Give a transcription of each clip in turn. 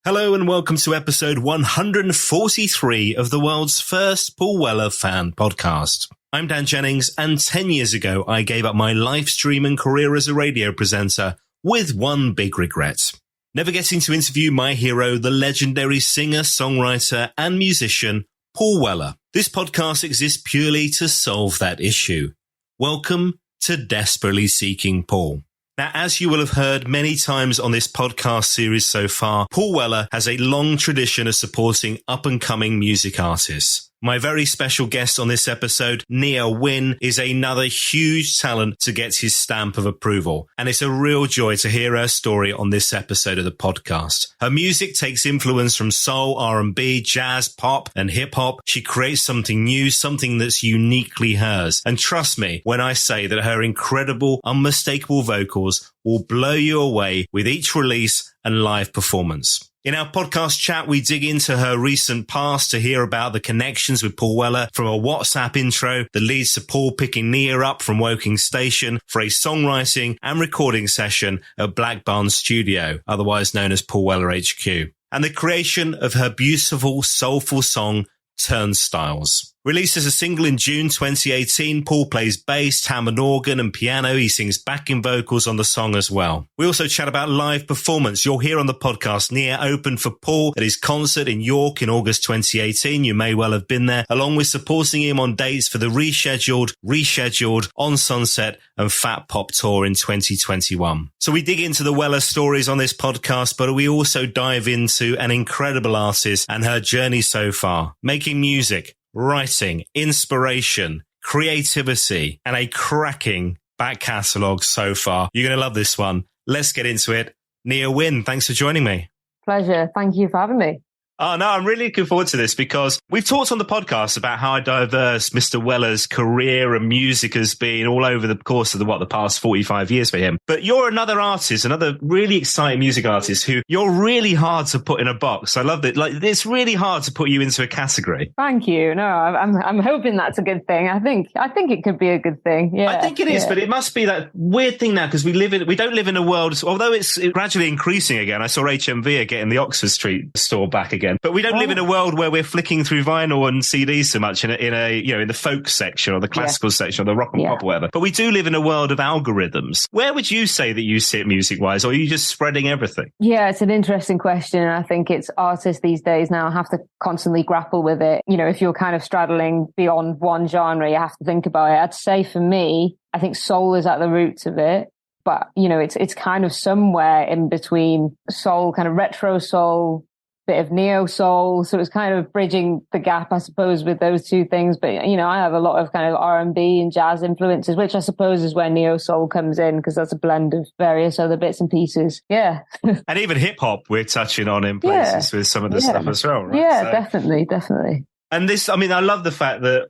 Hello and welcome to episode 143 of the world's first Paul Weller fan podcast. I'm Dan Jennings, and 10 years ago I gave up my live stream and career as a radio presenter with one big regret. Never getting to interview my hero, the legendary singer, songwriter and musician, Paul Weller. This podcast exists purely to solve that issue. Welcome to Desperately Seeking Paul. Now, as you will have heard many times on this podcast series so far, Paul Weller has a long tradition of supporting up-and-coming music artists. My very special guest on this episode, Nia Wyn, is another huge talent to get his stamp of approval. And it's a real joy to hear her story on this episode of the podcast. Her music takes influence from soul, R&B, jazz, pop, and hip-hop. She creates something new, something that's uniquely hers. And trust me when I say that her incredible, unmistakable vocals will blow you away with each release and live performance. In our podcast chat, we dig into her recent past to hear about the connections with Paul Weller, from a WhatsApp intro that leads to Paul picking Nia up from Woking Station for a songwriting and recording session at Black Barn Studio, otherwise known as Paul Weller HQ, and the creation of her beautiful, soulful song, Turnstiles. Released as a single in June 2018, Paul plays bass, hammond organ and piano. He sings backing vocals on the song as well. We also chat about live performance. You'll hear on the podcast Nia opened for Paul at his concert in York in August 2018. You may well have been there, along with supporting him on dates for the rescheduled, On Sunset and Fat Pop tour in 2021. So we dig into the Weller stories on this podcast, but we also dive into an incredible artist and her journey so far, making music, writing, inspiration, creativity, and a cracking back catalogue so far. You're going to love this one. Let's get into it. Nia Wyn, thanks for joining me. Pleasure. Thank you for having me. Oh, no, I'm really looking forward to this because we've talked on the podcast about how diverse Mr. Weller's career and music has been all over the course of the past 45 years for him. But you're another artist, another really exciting music artist who you're really hard to put in a box. I love that. Like, it's really hard to put you into a category. Thank you. No, I'm hoping that's a good thing. I think it could be a good thing. Yeah. I think it is, but it must be that weird thing now because we don't live in a world, although it's gradually increasing again. I saw HMV are getting the Oxford Street store back again. But we don't live in a world where we're flicking through vinyl and CDs so much in the folk section or the classical section or the rock and pop or whatever. But we do live in a world of algorithms. Where would you say that you sit music-wise, or are you just spreading everything? Yeah, it's an interesting question. And I think it's artists these days now have to constantly grapple with it. You know, if you're kind of straddling beyond one genre, you have to think about it. I'd say for me, I think soul is at the roots of it. But, you know, it's kind of somewhere in between soul, kind of retro soul, bit of neo soul, so it's kind of bridging the gap, I suppose, with those two things. But you know, I have a lot of kind of R&B and jazz influences, which I suppose is where neo soul comes in, because that's a blend of various other bits and pieces. Yeah. And even hip hop we're touching on in places with some of the stuff as well, right? Yeah, so, definitely. And this, I mean, I love the fact that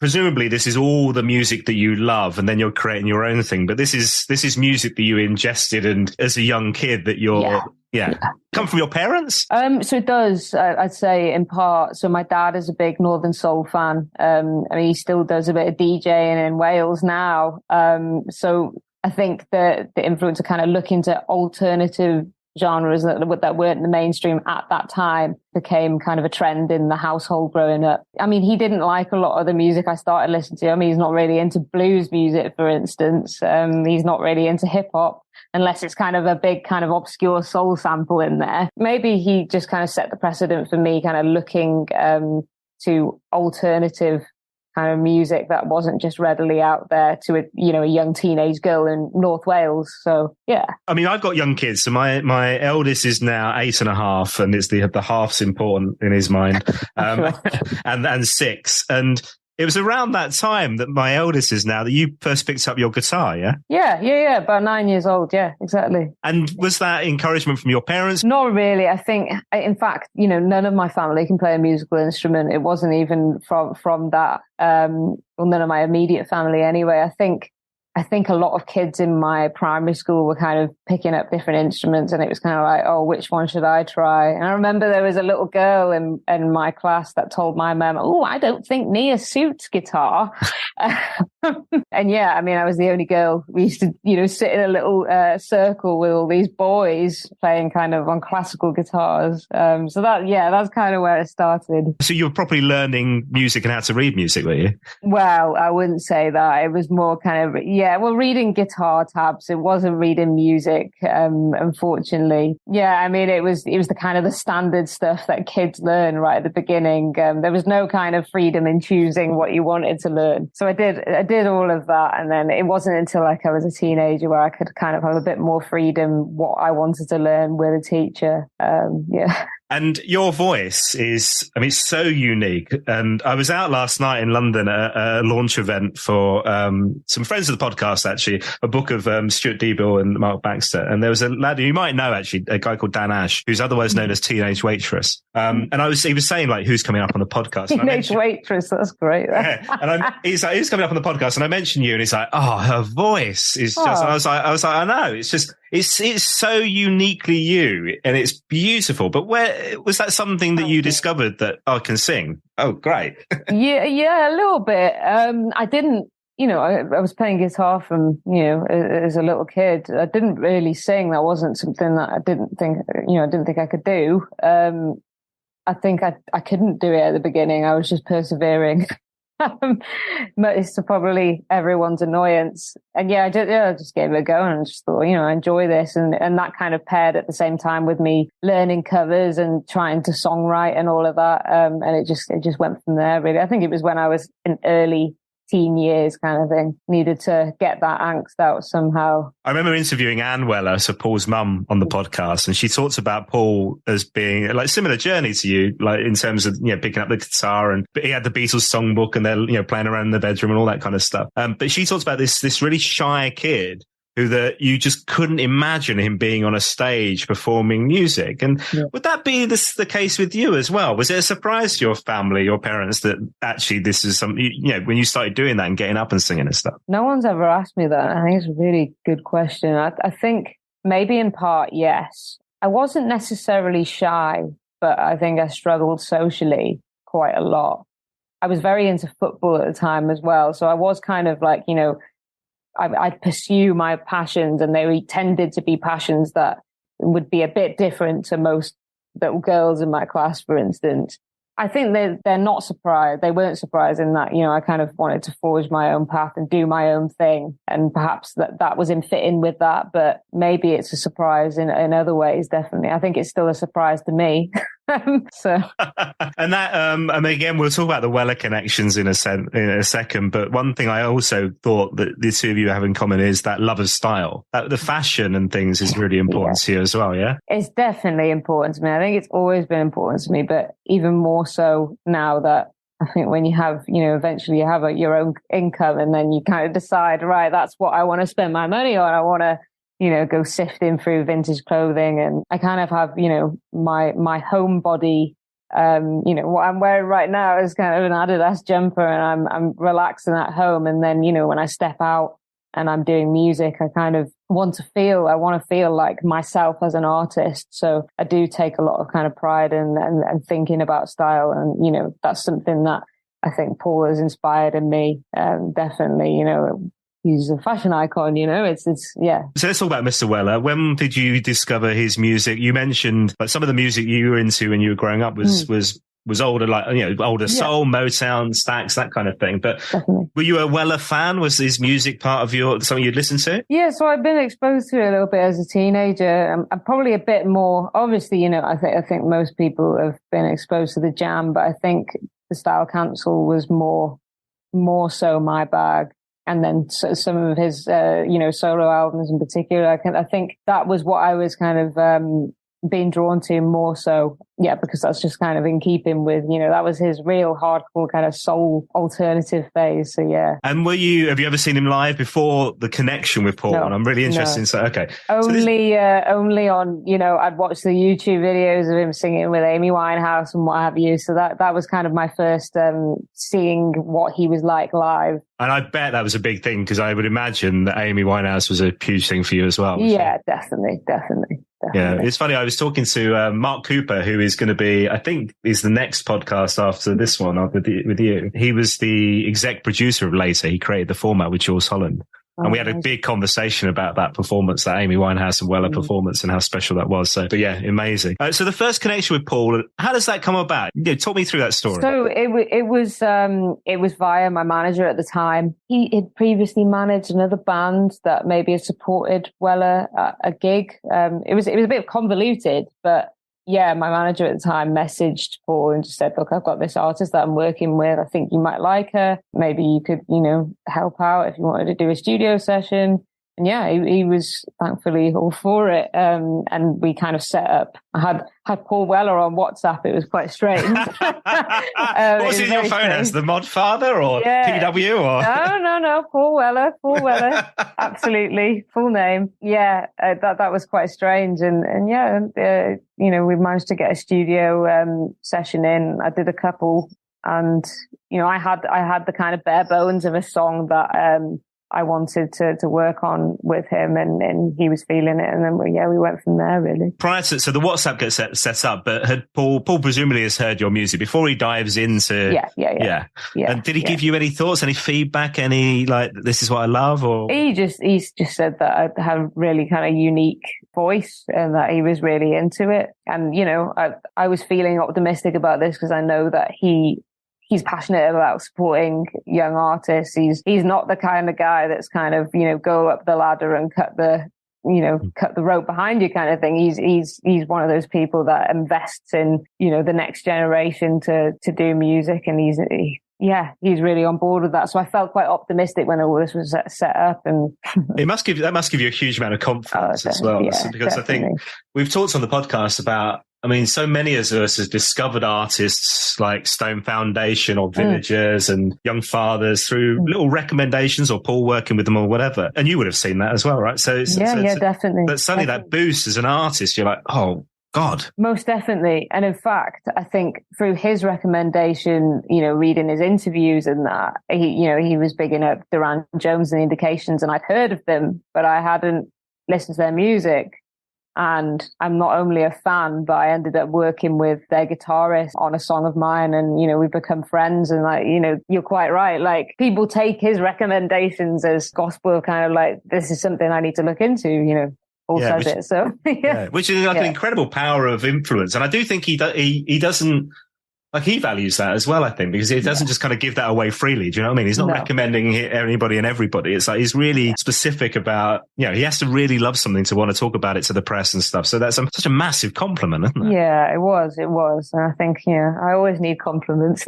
presumably this is all the music that you love and then you're creating your own thing, but this is music that you ingested and as a young kid that you're come from your parents? So it does, I'd say, in part. So my dad is a big Northern Soul fan. I mean, he still does a bit of DJing in Wales now. So I think the influence of kind of looking to alternative genres that weren't in the mainstream at that time became kind of a trend in the household growing up. I mean, he didn't like a lot of the music I started listening to. I mean, he's not really into blues music, for instance. He's not really into hip hop, unless it's kind of a big kind of obscure soul sample in there. Maybe he just kind of set the precedent for me kind of looking to alternative kind of music that wasn't just readily out there to a young teenage girl in North Wales. So yeah. I mean, I've got young kids. So my eldest is now 8.5, and it's the half's important in his mind, and 6. And it was around that time that my eldest is now that you first picked up your guitar, yeah? Yeah. About 9 years old. Yeah, exactly. And was that encouragement from your parents? Not really. I think, in fact, none of my family can play a musical instrument. It wasn't even from that. Well, none of my immediate family anyway. I think I think a lot of kids in my primary school were kind of picking up different instruments, and it was kind of like, oh, which one should I try? And I remember there was a little girl in my class that told my mum, oh, I don't think Nia suits guitar. And yeah, I mean, I was the only girl. We used to, sit in a little circle with all these boys playing kind of on classical guitars. So that's kind of where it started. So you were properly learning music and how to read music, were you? Well, I wouldn't say that. It was more kind of, reading guitar tabs. It wasn't reading music, unfortunately. Yeah, I mean, it was the kind of the standard stuff that kids learn right at the beginning. There was no kind of freedom in choosing what you wanted to learn. So I did all of that. And then it wasn't until like I was a teenager where I could kind of have a bit more freedom what I wanted to learn with a teacher. And your voice is, I mean, it's so unique. And I was out last night in London at a launch event for some friends of the podcast, actually, a book of Stuart Deeble and Mark Baxter. And there was a lad who you might know, actually, a guy called Dan Ash, who's otherwise known as Teenage Waitress. And he was saying, like, who's coming up on the podcast? Teenage Waitress, that's great. Yeah. And he's like, who's coming up on the podcast? And I mentioned you, and he's like, oh, her voice is just, I was like, I know, it's just, it's so uniquely you, and it's beautiful. But where was that something that you discovered that I can sing? Oh, great. yeah, a little bit. I didn't, I was playing guitar from, as a little kid. I didn't really sing. That wasn't something that I didn't think I could do. I think I couldn't do it at the beginning. I was just persevering. It's to probably everyone's annoyance. And I just gave it a go and just thought, I enjoy this. And that kind of paired at the same time with me learning covers and trying to songwrite and all of that. And it just went from there, really. I think it was when I was in early teen years kind of thing. Needed to get that angst out somehow. I remember interviewing Anne Weller, so Paul's mum, on the podcast, and she talks about Paul as being like similar journey to you, like in terms of, picking up the guitar, and he had the Beatles songbook and they're, playing around in the bedroom and all that kind of stuff. But she talks about this really shy kid that you just couldn't imagine him being on a stage performing music. And would that be the case with you as well? Was it a surprise to your family, your parents, that actually this is something, when you started doing that and getting up and singing and stuff? No one's ever asked me that. I think it's a really good question. I think maybe in part, yes. I wasn't necessarily shy, but I think I struggled socially quite a lot. I was very into football at the time as well. So I was kind of like, I'd pursue my passions, and they tended to be passions that would be a bit different to most little girls in my class, for instance. I think they're not surprised. They weren't surprised in that, I kind of wanted to forge my own path and do my own thing. And perhaps that was in fitting with that, but maybe it's a surprise in other ways, definitely. I think it's still a surprise to me. So, and that, again, we'll talk about the Weller connections in a second. But one thing I also thought that the two of you have in common is that love of style. That the fashion and things is really important to you as well. Yeah, it's definitely important to me. I think it's always been important to me, but even more so now that I think when you have, eventually you have your own income, and then you kind of decide, right, that's what I want to spend my money on. I want to, go sifting through vintage clothing. And I kind of have, my home body, what I'm wearing right now is kind of an Adidas jumper, and I'm relaxing at home. And then, when I step out and I'm doing music, I kind of want to feel like myself as an artist. So I do take a lot of kind of pride and thinking about style. And, that's something that I think Paul has inspired in me. Definitely, he's a fashion icon, it's yeah. So let's talk about Mr. Weller. When did you discover his music? You mentioned like some of the music you were into when you were growing up was older, like, older soul, Motown, Stax, that kind of thing. But definitely. Were you a Weller fan? Was his music part of something you'd listen to? Yeah, so I've been exposed to it a little bit as a teenager. I'm probably a bit more, obviously, I think most people have been exposed to the Jam, but I think the Style Council was more so my bag. And then some of his, solo albums in particular, I think that was what I was kind of been drawn to more so, because that's just kind of in keeping with, that was his real hardcore kind of soul alternative phase. So And have you ever seen him live before the connection with Paul? No, and I'm really interested in, okay. Only on, I'd watch the YouTube videos of him singing with Amy Winehouse and what have you. So that was kind of my first seeing what he was like live. And I bet that was a big thing, because I would imagine that Amy Winehouse was a huge thing for you as well. Yeah, definitely. Yeah, it's funny. I was talking to Mark Cooper, who is going to be, I think, is the next podcast after this one with you. He was the exec producer of Later. He created the format with Jules Holland. And we had a big conversation about that performance, that Amy Winehouse and Weller performance, and how special that was. So, but yeah, amazing. So the first connection with Paul, how does that come about? Talk me through that story. So it was via my manager at the time. He had previously managed another band that maybe had supported Weller at a gig. It was a bit convoluted, but yeah, my manager at the time messaged Paul and just said, look, I've got this artist that I'm working with. I think you might like her. Maybe you could, help out if you wanted to do a studio session. And yeah, he was thankfully all for it. And we kind of set up. I had Paul Weller on WhatsApp. It was quite strange. What was it in your phone as? The Mod Father or PW? Or? No. Paul Weller. Absolutely. Full name. Yeah, that was quite strange. And we managed to get a studio session in. I did a couple, and I had the kind of bare bones of a song that I wanted to work on with him, and he was feeling it, and then we went from there really. Prior to, so the WhatsApp gets set up, but had Paul presumably has heard your music before he dives into yeah. And did he give you any thoughts, any feedback, any like this is what I love, or he's just said that I have really kind of unique voice and that he was really into it, and I was feeling optimistic about this because I know that he's passionate about supporting young artists. He's not the kind of guy that's kind of, go up the ladder and cut the rope behind you kind of thing. He's one of those people that invests in, the next generation to do music. And he's really on board with that. So I felt quite optimistic when all this was set up. And that must give you a huge amount of confidence as well. Yeah, because definitely. I think we've talked on the podcast about, so many of us have discovered artists like Stone Foundation or Villagers and Young Fathers through little recommendations or Paul working with them or whatever. And you would have seen that as well, right? So definitely. But suddenly that boost as an artist, you're like, oh God. Most definitely. And in fact, I think through his recommendation, reading his interviews and that, he was bigging up Duran Jones and the Indications, and I'd heard of them, but I hadn't listened to their music. And I'm not only a fan, but I ended up working with their guitarist on a song of mine, and, we've become friends. And you're quite right. Like, people take his recommendations as gospel, kind of like, this is something I need to look into, Paul says it. So, which is like an incredible power of influence. And I do think he doesn't, like, he values that as well, I think, because he doesn't just kind of give that away freely. Do you know what I mean? He's not recommending anybody and everybody. It's like he's really specific about, he has to really love something to want to talk about it to the press and stuff. So that's such a massive compliment, isn't it? Yeah, it was. And I think, I always need compliments.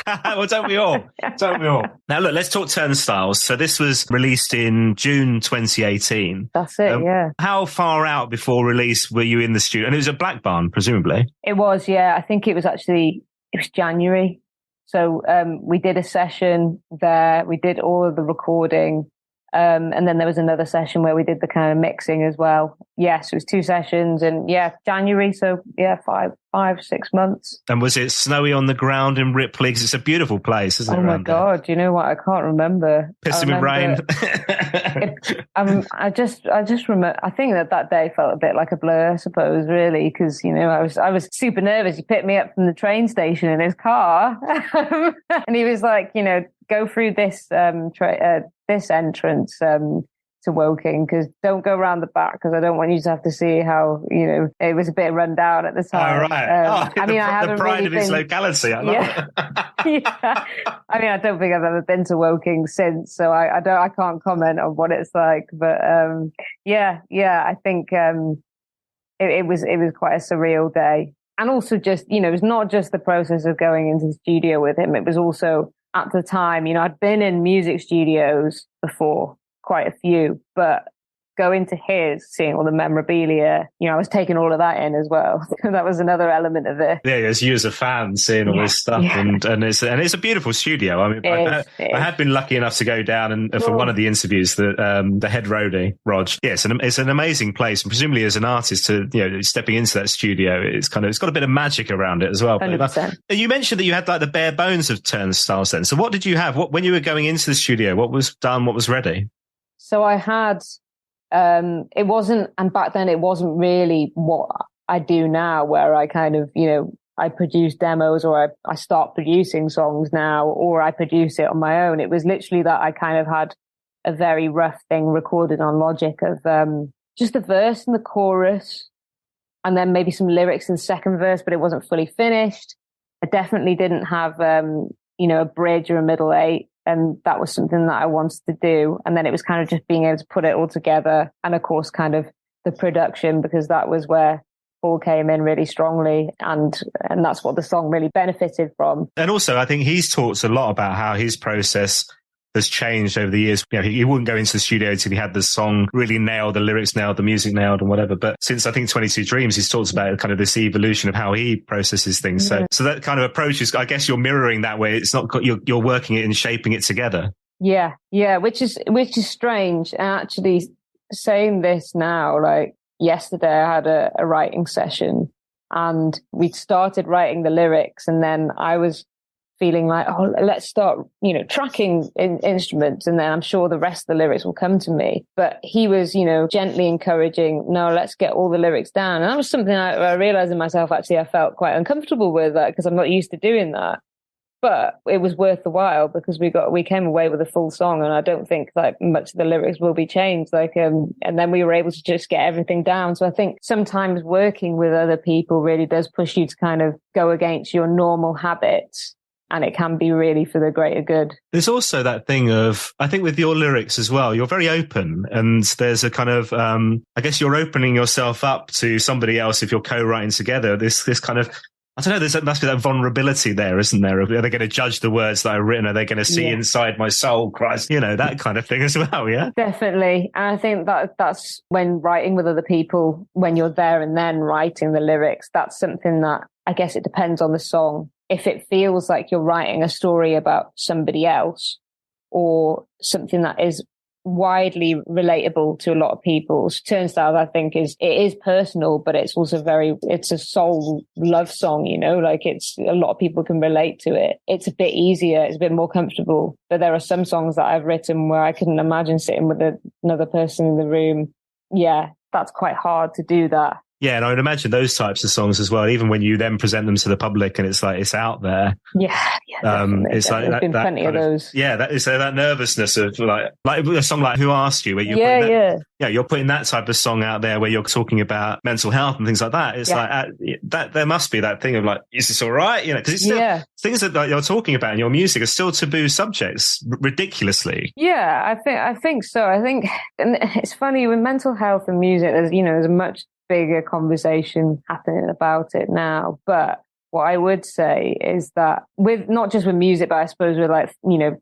Well, don't we all? Now, look, let's talk Turnstiles. So this was released in June 2018. That's it, yeah. How far out before release were you in the studio? And it was a Black Barn, presumably. It was, yeah. I think it was January. So we did a session there. We did all of the recording. And then there was another session where we did the kind of mixing as well. Yes, it was 2 sessions, and January. So 5-6 months. And was it snowy on the ground in Ripley? Because it's a beautiful place, isn't it? Oh my God. You know what? I can't remember. Pissing with rain. I just remember, I think that day felt a bit like a blur, I suppose, really. Because, I was super nervous. He picked me up from the train station in his car. And he was like, go through this, this entrance, to Woking, because don't go around the back, because I don't want you to have to see how, it was a bit run down at the time. Oh, right. I haven't the pride of his locality. I love it. I don't think I've ever been to Woking since, so I can't comment on what it's like. But I think it was quite a surreal day. And also just, it was not just the process of going into the studio with him. It was also, at the time, I'd been in music studios before, quite a few, but going to his, seeing all the memorabilia, I was taking all of that in as well. That was another element of it. Yeah, as you as a fan seeing all this stuff, and it's a beautiful studio. I mean, I have been lucky enough to go down and for one of the interviews, the head roadie, Rog. Yes, and it's an amazing place, and presumably as an artist, to stepping into that studio, it's got a bit of magic around it as well. 100%. You mentioned that you had like the bare bones of Turnstiles then. So what did you have? When you were going into the studio, what was done? What was ready? So I had, it wasn't, and back then it wasn't really what I do now, where I kind of, I produce demos, or I start producing songs now, or I produce it on my own. It was literally that I kind of had a very rough thing recorded on Logic of just the verse and the chorus, and then maybe some lyrics in the second verse, but it wasn't fully finished. I definitely didn't have, a bridge or a middle eight. And that was something that I wanted to do. And then it was kind of just being able to put it all together. And of course, kind of the production, because that was where Paul came in really strongly. And that's what the song really benefited from. And also, I think he's talked a lot about how his process has changed over the years. He wouldn't go into the studio till he had the song really nailed, the lyrics nailed, the music nailed, and whatever. But since I think 22 Dreams, he's talked about kind of this evolution of how he processes things. Yeah. So that kind of approach is, I guess, you're mirroring that way. It's not you're working it and shaping it together. Yeah, which is strange. And actually, saying this now, like yesterday, I had a writing session, and we'd started writing the lyrics, and then I was feeling like, oh, let's start, tracking instruments, and then I'm sure the rest of the lyrics will come to me. But he was, gently encouraging, no, let's get all the lyrics down. And that was something I realized in myself, actually, I felt quite uncomfortable with that, because I'm not used to doing that. But it was worth the while, because we came away with a full song, and I don't think like much of the lyrics will be changed. And then we were able to just get everything down. So I think sometimes working with other people really does push you to kind of go against your normal habits. And it can be really for the greater good. There's also that thing of, I think with your lyrics as well, you're very open, and there's a kind of, I guess you're opening yourself up to somebody else if you're co-writing together. This kind of, I don't know, there must be that vulnerability there, isn't there? Are they going to judge the words that I've written? Are they going to see inside my soul, Christ? That kind of thing as well, yeah? Definitely. And I think that's when writing with other people, when you're there and then writing the lyrics, that's something that, I guess it depends on the song. If it feels like you're writing a story about somebody else, or something that is widely relatable to a lot of people. Turnstiles, I think, it is personal, but it's also it's a soul love song, like it's a lot of people can relate to it. It's a bit easier, it's a bit more comfortable. But there are some songs that I've written where I couldn't imagine sitting with another person in the room. Yeah, that's quite hard to do that. Yeah, and I would imagine those types of songs as well, even when you then present them to the public and it's like, it's out there. Yeah. It's like there's been plenty of those. Yeah, that is that nervousness of like a song like Who Asked You, where you're putting that type of song out there where you're talking about mental health and things like that. It's like that there must be that thing of like, is this all right? Because it's still things that you're talking about in your music are still taboo subjects, ridiculously. Yeah, I think so. I think, and it's funny with mental health and music. There's a much bigger conversation happening about it now. But what I would say is that with not just with music, but I suppose with like,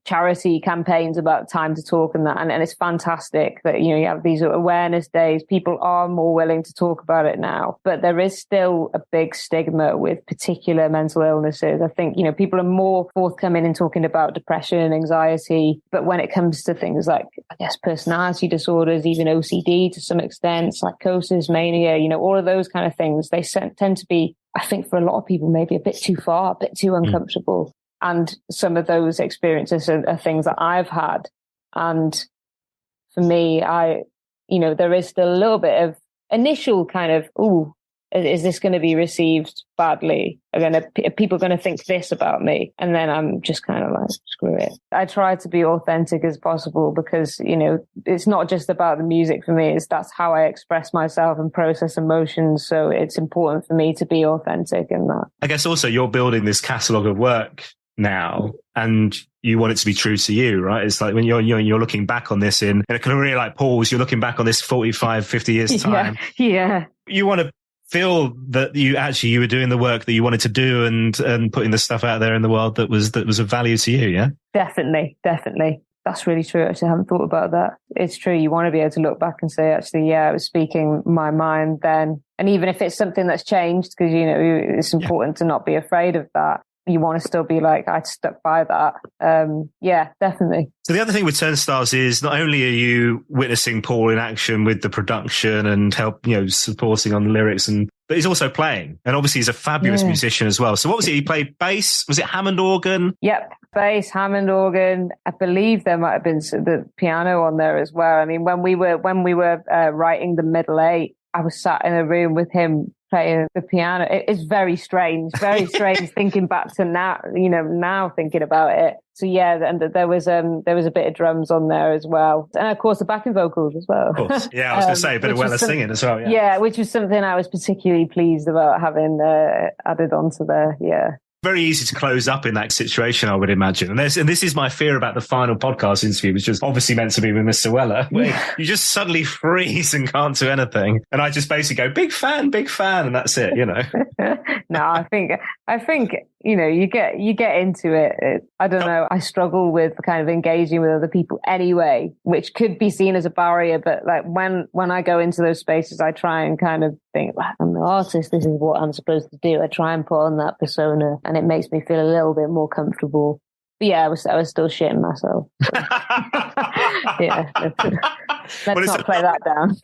charity campaigns about time to talk and that, and it's fantastic that, you have these awareness days. People are more willing to talk about it now, but there is still a big stigma with particular mental illnesses. I think, people are more forthcoming in talking about depression and anxiety, but when it comes to things like, I guess, personality disorders, even OCD to some extent, psychosis, mania, all of those kind of things, they tend to be, I think, for a lot of people, maybe a bit too far, a bit too uncomfortable. And some of those experiences are things that I've had. And for me, there is still a little bit of initial kind of, ooh, is this going to be received badly? Are people going to think this about me? And then I'm just kind of like, screw it. I try to be authentic as possible because, it's not just about the music for me. That's how I express myself and process emotions. So it's important for me to be authentic in that. I guess also you're building this catalogue of work now, and you want it to be true to you, right? It's like when you're looking back on this in a career like Paul's, you're looking back on this 45, 50 years time. Yeah. You want to feel that you were doing the work that you wanted to do and putting the stuff out there in the world that was of value to you, yeah? Definitely. That's really true. Actually, I haven't thought about that. It's true. You want to be able to look back and say, actually, yeah, I was speaking my mind then. And even if it's something that's changed, because, you know, it's important to not be afraid of that. You want to still be like, I stuck by that. Yeah, definitely. So the other thing with Turnstiles is not only are you witnessing Paul in action with the production and supporting on the lyrics, but he's also playing. And obviously he's a fabulous musician as well. So what was it? He played bass? Was it Hammond organ? Yep. Bass, Hammond organ. I believe there might have been the piano on there as well. I mean, when we were writing the middle eight, I was sat in a room with him playing the piano. It's very strange thinking back to now thinking about it. So yeah, and there was a bit of drums on there as well, and of course the backing vocals as well. Of course. Yeah, I was going to say a bit of Weller singing as well. Yeah, which was something I was particularly pleased about having added onto there. Yeah. Very easy to close up in that situation, I would imagine. And this is my fear about the final podcast interview, which was obviously meant to be with Mr. Weller, where you just suddenly freeze and can't do anything. And I just basically go, big fan, and that's it, you know. No, I think, you know, you get into it. I don't know. I struggle with kind of engaging with other people anyway, which could be seen as a barrier. But like when I go into those spaces, I try and kind of think, I'm the artist. This is what I'm supposed to do. I try and put on that persona, and it makes me feel a little bit more comfortable. But yeah, I was still shitting myself. Yeah. Let's not play that down.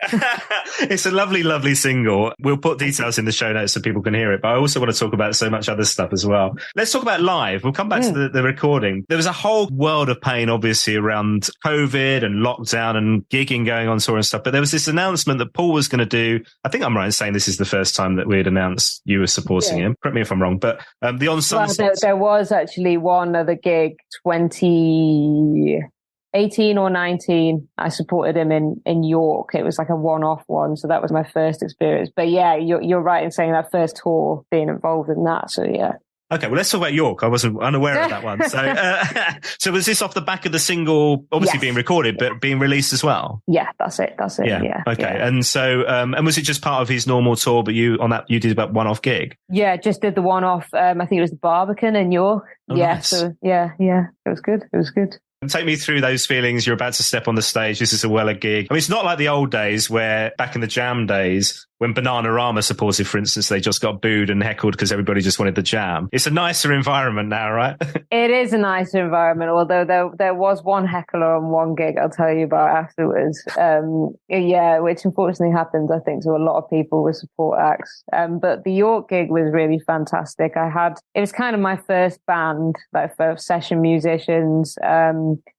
It's a lovely, lovely single. We'll put details in the show notes so people can hear it. But I also want to talk about so much other stuff as well. Let's talk about live. We'll come back to the recording. There was a whole world of pain, obviously, around COVID and lockdown and gigging going on tour and stuff. But there was this announcement that Paul was going to do. I think I'm right in saying this is the first time that we had announced you were supporting him. Correct me if I'm wrong. But the On Sunset. Well, there was actually one other gig, 2018 or 19, I supported him in York. It was like a one-off one, so that was my first experience. But yeah, you're right in saying that first tour, being involved in that. So yeah. Okay, well, let's talk about York. I wasn't unaware of that one. So, so was this off the back of the single, obviously being recorded, but being released as well? Yeah, that's it. Yeah. Okay. Yeah. And so, and was it just part of his normal tour, but you did about one-off gig? Yeah, just did the one-off. I think it was the Barbican in York. Oh, yeah. Nice. So yeah. It was good. And take me through those feelings. You're about to step on the stage. This is a Weller gig. I mean, it's not like the old days where back in the Jam days, when Bananarama supported, for instance, they just got booed and heckled because everybody just wanted the Jam. It's a nicer environment now, right? It is a nicer environment, although there was one heckler on one gig I'll tell you about afterwards. Yeah, which unfortunately happens, I think, to a lot of people with support acts. But the York gig was really fantastic. It was kind of my first band, like for session musicians.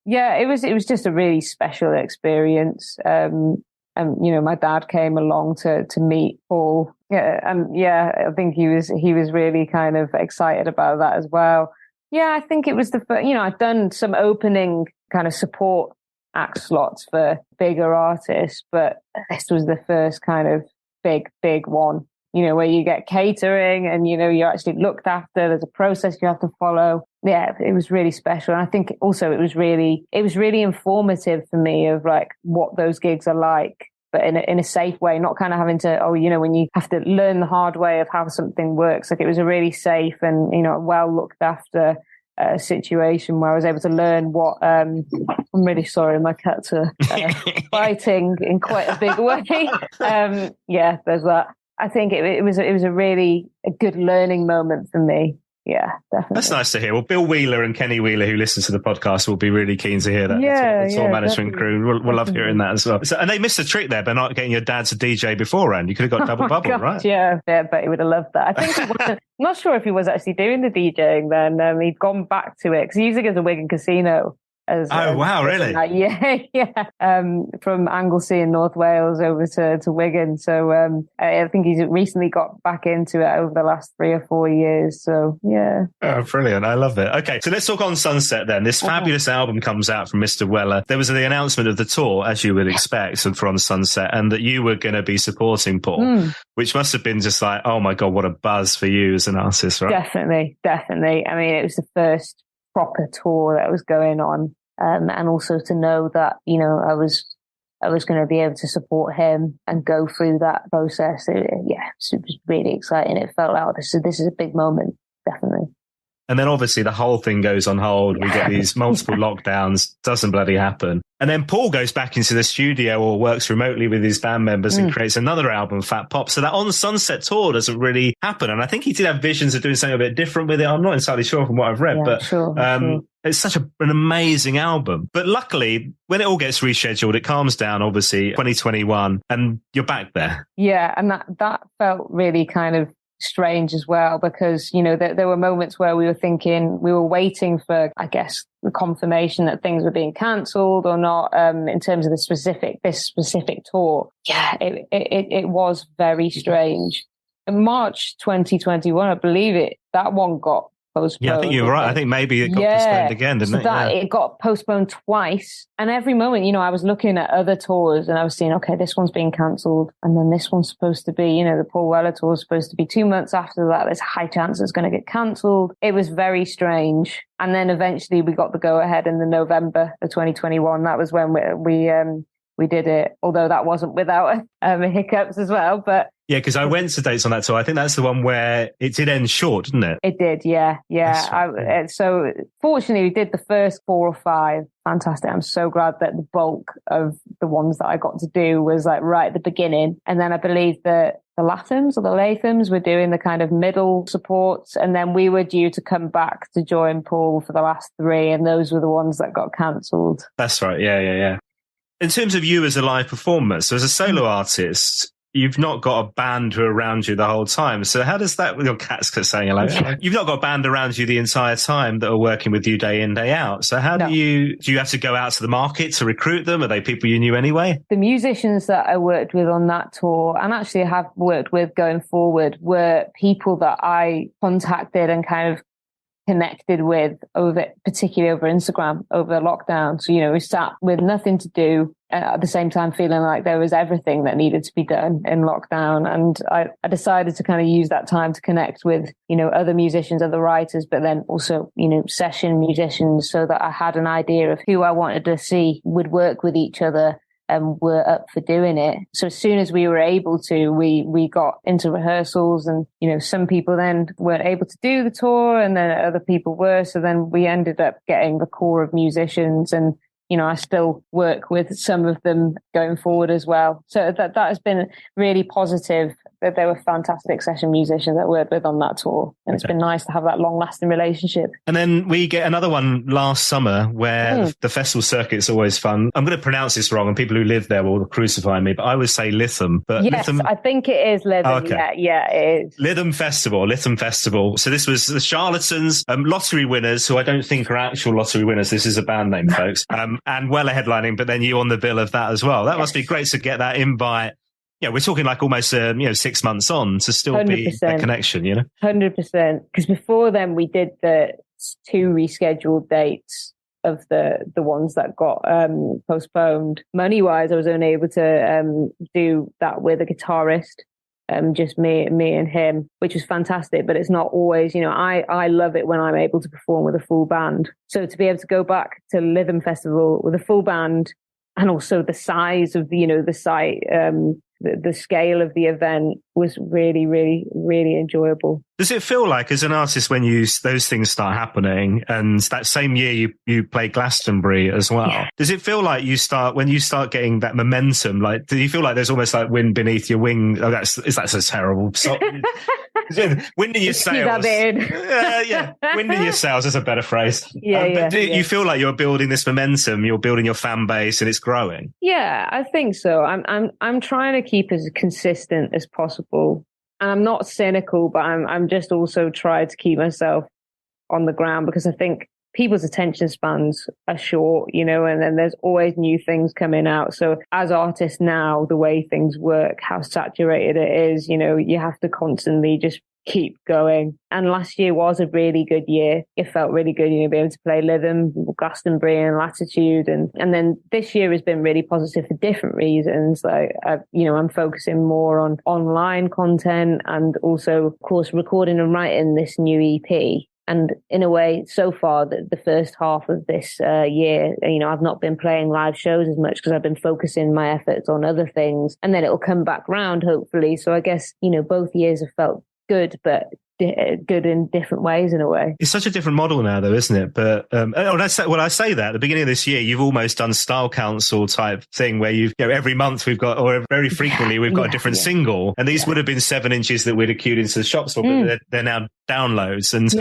Yeah, it was just a really special experience. And you know, my dad came along to meet Paul. Yeah, and yeah, I think he was really kind of excited about that as well. Yeah, I think it was I'd done some opening kind of support act slots for bigger artists, but this was the first kind of big one. You know, where you get catering and, you know, you're actually looked after. There's a process you have to follow. Yeah, it was really special. And I think also it was really informative for me of like what those gigs are like, but in a safe way, not kind of having to, when you have to learn the hard way of how something works. Like it was a really safe and, you know, well looked after situation where I was able to learn what, I'm really sorry, my cats are fighting in quite a big way. Yeah, there's that. I think it was a really good learning moment for me. Yeah, definitely. That's nice to hear. Well, Bill Wheeler and Kenny Wheeler, who listens to the podcast, will be really keen to hear that. Yeah, the tour management crew will love hearing that as well. So, and they missed a trick there by not getting your dad to DJ beforehand. You could have got double bubble, right? Yeah, but he would have loved that. I think he wasn't. I'm not sure if he was actually doing the DJing then. He'd gone back to it because he used to go to Wigan Casino. Wow, really? Yeah. From Anglesey in North Wales over to Wigan. So I think he's recently got back into it over the last 3 or 4 years. So yeah. Oh, brilliant. I love it. Okay, so let's talk On Sunset then. This fabulous album comes out from Mr. Weller. There was the announcement of the tour, as you would expect, for On Sunset, and that you were going to be supporting Paul, which must have been just like, oh my God, what a buzz for you as an artist, right? Definitely. I mean, it was the first proper tour that was going on, and also to know that, you know, I was going to be able to support him and go through that process. It was really exciting. It felt like this is a big moment, definitely. And then obviously the whole thing goes on hold. We get these multiple lockdowns, doesn't bloody happen. And then Paul goes back into the studio or works remotely with his band members and creates another album, Fat Pop. So that On Sunset tour doesn't really happen. And I think he did have visions of doing something a bit different with it. I'm not entirely sure from what I've read, but it's such an amazing album. But luckily, when it all gets rescheduled, it calms down, obviously, 2021, and you're back there. Yeah, and that felt really kind of strange as well, because, you know, there were moments where we were waiting for, I guess, the confirmation that things were being cancelled or not, in terms of this specific tour. Yeah, it was very strange. In March 2021, I believe that one got postponed. Yeah, I think you're right. I think maybe it got postponed again, didn't it? It got postponed twice. And every moment, you know, I was looking at other tours and I was seeing, okay, this one's being cancelled. And then this one's supposed to be, you know, the Paul Weller tour is supposed to be 2 months after that. There's a high chance it's going to get cancelled. It was very strange. And then eventually we got the go ahead in the November of 2021. That was when we did it, although that wasn't without hiccups as well. But yeah, because I went to dates on that tour. I think that's the one where it did end short, didn't it? It did, yeah. So fortunately, we did the first 4 or 5. Fantastic. I'm so glad that the bulk of the ones that I got to do was like right at the beginning. And then I believe that the Lathams or the Lathams were doing the kind of middle supports. And then we were due to come back to join Paul for the last 3. And those were the ones that got cancelled. That's right. Yeah. In terms of you as a live performer, so as a solo artist, you've not got a band who are around you the whole time. So how does that, with your cats saying hello, you've not got a band around you the entire time that are working with you day in, day out. So how do you have to go out to the market to recruit them? Are they people you knew anyway? The musicians that I worked with on that tour, and actually have worked with going forward, were people that I contacted and kind of connected with particularly over Instagram over lockdown. So, you know, we sat with nothing to do at the same time feeling like there was everything that needed to be done in lockdown. And I decided to kind of use that time to connect with, you know, other musicians, other writers, but then also, you know, session musicians, so that I had an idea of who I wanted to see would work with each other and were up for doing it. So as soon as we were able to, we got into rehearsals, and, you know, some people then weren't able to do the tour and then other people were. So then we ended up getting the core of musicians, and, you know, I still work with some of them going forward as well. So that has been really positive, that they were fantastic session musicians that I worked with on that tour. And it's been nice to have that long-lasting relationship. And then we get another one last summer where the festival circuit's always fun. I'm going to pronounce this wrong, and people who live there will crucify me, but I would say Lytham. But yes, Lytham... I think it is Lytham. Okay. Yeah, it is. Lytham Festival. So this was the Charlatans, lottery winners, who I don't think are actual lottery winners. This is a band name, folks. And Weller headlining, but then you on the bill of that as well. That must be great to get that invite. Yeah, we're talking like almost 6 months on to still 100%. Be a connection, you know? 100%. Because before then we did the 2 rescheduled dates of the ones that got postponed. Money-wise, I was only able to do that with a guitarist. Just me and him, which was fantastic, but it's not always, you know, I love it when I'm able to perform with a full band. So to be able to go back to Lytham Festival with a full band, and also the size of the, you know, the site, the scale of the event was really, really, really enjoyable. Does it feel like, as an artist, when those things start happening, and that same year you play Glastonbury as well, does it feel like when you start getting that momentum, like, do you feel like there's almost like wind beneath your wing? Oh, that's a terrible song. Wind in your sails. Yeah. Wind in your sails is a better phrase. But you feel like you're building this momentum, you're building your fan base, and it's growing? Yeah, I think so. I'm trying to keep as consistent as possible. And I'm not cynical, but I'm just also trying to keep myself on the ground, because I think people's attention spans are short, you know, and then there's always new things coming out. So as artists now, the way things work, how saturated it is, you know, you have to constantly just keep going. And last year was a really good year. It felt really good, you know, being able to play Lytham, Glastonbury and Latitude. And then this year has been really positive for different reasons. Like, I'm focusing more on online content, and also, of course, recording and writing this new EP. And in a way, so far, the first half of this year, you know, I've not been playing live shows as much because I've been focusing my efforts on other things. And then it'll come back round, hopefully. So I guess, you know, both years have felt good, but good in different ways in a way. It's such a different model now, though, isn't it? But I say that at the beginning of this year, you've almost done Style Council type thing where every month we've got, or very frequently we've got a different single, and these would have been 7 inches that we'd have queued into the shops for, but they're now downloads, and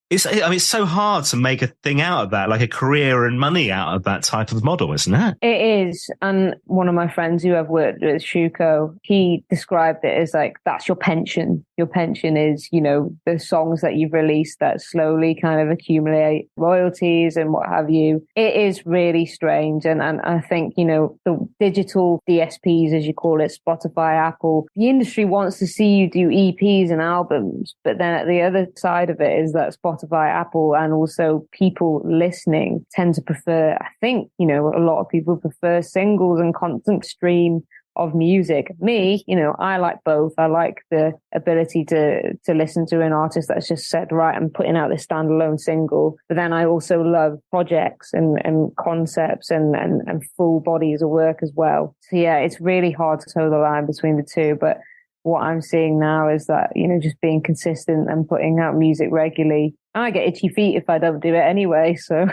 it's so hard to make a thing out of that, like a career and money out of that type of model, isn't it? It is. And one of my friends who I've worked with, Shuko, he described it as like, that's your pension. Your pension is, the songs that you've released that slowly kind of accumulate royalties and what have you. It is really strange. And I think, the digital DSPs, as you call it, Spotify, Apple, the industry wants to see you do EPs and albums. But then at the other side of it is that Spotify, Apple, and also people listening tend to prefer, I think, a lot of people prefer singles and constant stream of music. Me, I like both. I like the ability to listen to an artist that's just said, right, I'm putting out this standalone single. But then I also love projects and concepts and full bodies of work as well. So yeah, it's really hard to toe the line between the two. But what I'm seeing now is that, just being consistent and putting out music regularly. I get itchy feet if I don't do it anyway, so...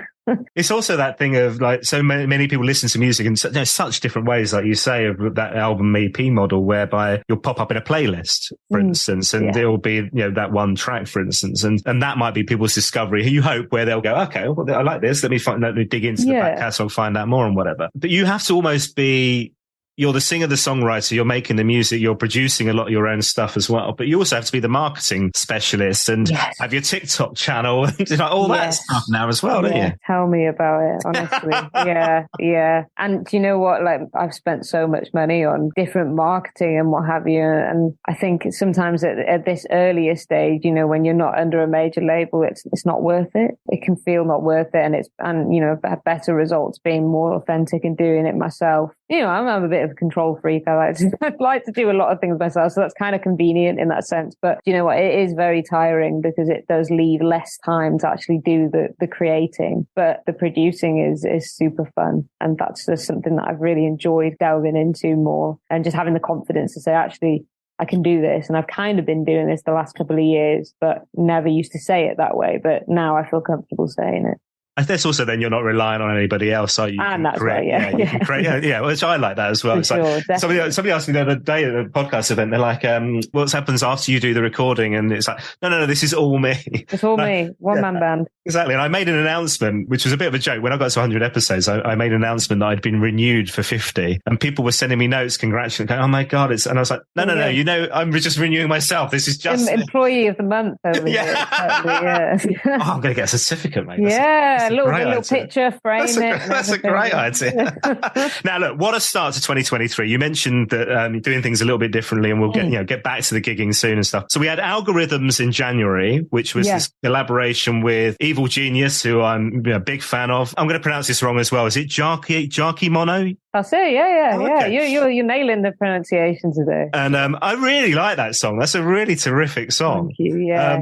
It's also that thing of like, so many people listen to music in such different ways, like you say, of that album EP model, whereby you'll pop up in a playlist, for instance, and it'll be, that one track, for instance, and that might be people's discovery, you hope, where they'll go, okay, well, I like this, let me dig into the back catalogue, find out more and whatever. But you have to almost be... You're the singer, the songwriter, you're making the music, you're producing a lot of your own stuff as well. But you also have to be the marketing specialist and have your TikTok channel and all that stuff now as well, don't you? Tell me about it, honestly. Yeah. And do you know what? Like, I've spent so much money on different marketing and what have you. And I think sometimes at this earlier stage, when you're not under a major label, it's not worth it. It can feel not worth it. And better results being more authentic and doing it myself. I'm a bit of a control freak. I'd like to do a lot of things myself, so that's kind of convenient in that sense. But you know what? It is very tiring because it does leave less time to actually do the creating. But the producing is super fun, and that's just something that I've really enjoyed delving into more, and just having the confidence to say, actually, I can do this. And I've kind of been doing this the last couple of years, but never used to say it that way. But now I feel comfortable saying it. I guess also then you're not relying on anybody else, are you? And that's right, you can create, which I like that as well. It's sure, like somebody asked me the other day at a podcast event, they're like, what happens after you do the recording? And it's like, no, this is all me. It's all me, one-man band. Exactly. And I made an announcement, which was a bit of a joke. When I got to 100 episodes, I made an announcement that I'd been renewed for 50, and people were sending me notes, congratulating, going, oh my God, and I was like, no, I'm just renewing myself. This is just... Employee of the month over here. Exactly, Oh, I'm going to get a certificate, mate. That's a little picture, frame That's a great idea. Now, look, what a start to 2023. You mentioned that you're doing things a little bit differently, and we'll get back to the gigging soon and stuff. So we had Algorithms in January, which was this collaboration with Evil Genius, who I'm a big fan of. I'm going to pronounce this wrong as well. Is it Jarky Mono? That's it. Yeah. Okay. You're nailing the pronunciation today. And I really like that song. That's a really terrific song. Thank you. Yeah.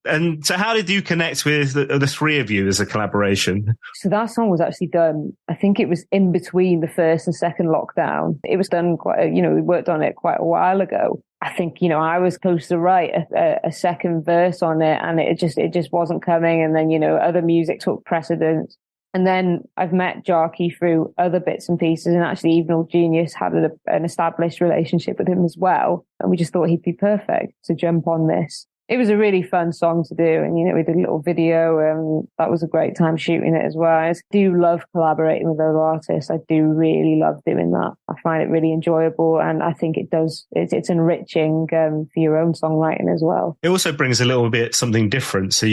And so how did you connect with the three of you as a collaboration? So that song was actually done, I think it was in between the first and second lockdown. It was done we worked on it quite a while ago. I think, I was supposed to write a second verse on it, and it just wasn't coming. And then, other music took precedence. And then I've met Jarky through other bits and pieces, and actually Evil Genius had an established relationship with him as well. And we just thought he'd be perfect to jump on this. It was a really fun song to do, and we did a little video, and that was a great time shooting it as well. I do love collaborating with other artists. I do really love doing that. I find it really enjoyable, and I think it's enriching for your own songwriting as well. It also brings a little bit something different. So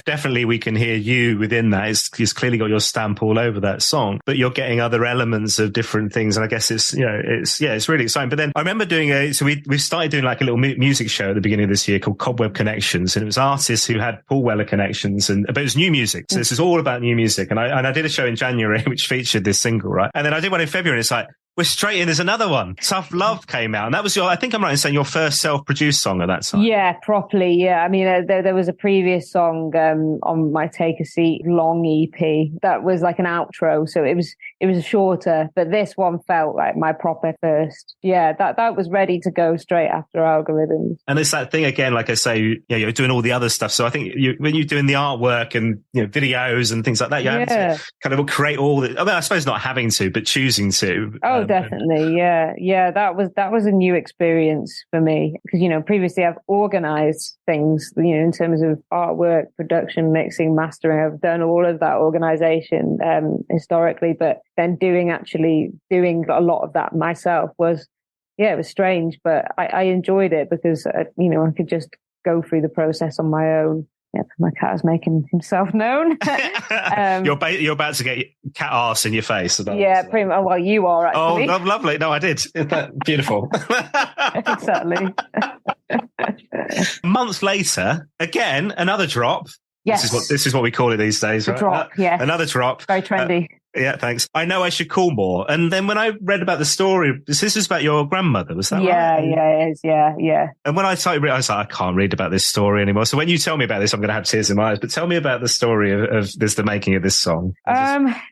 definitely we can hear you within that. It's clearly got your stamp all over that song, but you're getting other elements of different things, and I guess it's really exciting. But then I remember doing we started doing like a little music show at the beginning of this year called Web Connections, and it was artists who had Paul Weller connections, but it was new music. So this is all about new music. And I did a show in January which featured this single, right? And then I did one in February, and it's like, We're straight in. There's another one. Tough Love came out. And that was I think I'm right in saying your first self-produced song at that time. Yeah, properly. Yeah. I mean, there was a previous song on my Take a Seat long EP that was like an outro. So it was shorter, but this one felt like my proper first. Yeah, that was ready to go straight after Algorithms. And it's that thing again, like I say, you're doing all the other stuff. So I think when you're doing the artwork and videos and things like that, you have to kind of create all the, I suppose not having to, but choosing to. Oh, definitely. Yeah. That was a new experience for me because, previously I've organized things, in terms of artwork, production, mixing, mastering. I've done all of that organization historically, but then doing a lot of that myself was, it was strange, but I enjoyed it because, I could just go through the process on my own. Yep, my cat is making himself known. You're about to get cat arse in your face. Yeah, pretty much. Well, you are actually. Oh, lovely. No, I did. Beautiful. Exactly. A month later, again, another drop. Yes. This is what we call it these days, right? Drop, yeah. Another drop. Very trendy. Yeah, thanks. I Know I Should Call More. And then when I read about the story, this is about your grandmother, was that right? Yeah, it is. Yeah. And when I started, I was like, I can't read about this story anymore. So when you tell me about this, I'm going to have tears in my eyes. But tell me about the story of the making of this song.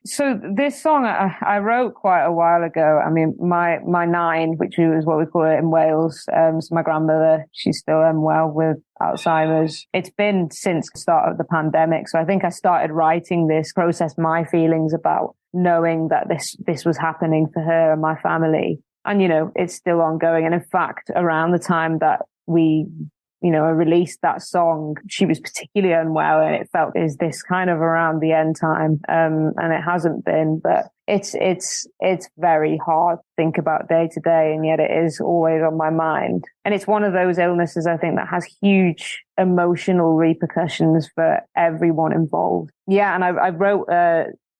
So this song I wrote quite a while ago. I mean, my nine, which is what we call it in Wales. So my grandmother, she's still unwell with Alzheimer's. It's been since the start of the pandemic. So I think I started writing this, process my feelings about knowing that this was happening for her and my family. And, it's still ongoing. And in fact, around the time that we, released that song, she was particularly unwell and it felt is this kind of around the end time. And it hasn't been, but it's very hard to think about day to day. And yet it is always on my mind. And it's one of those illnesses, I think, that has huge emotional repercussions for everyone involved. Yeah. And I wrote,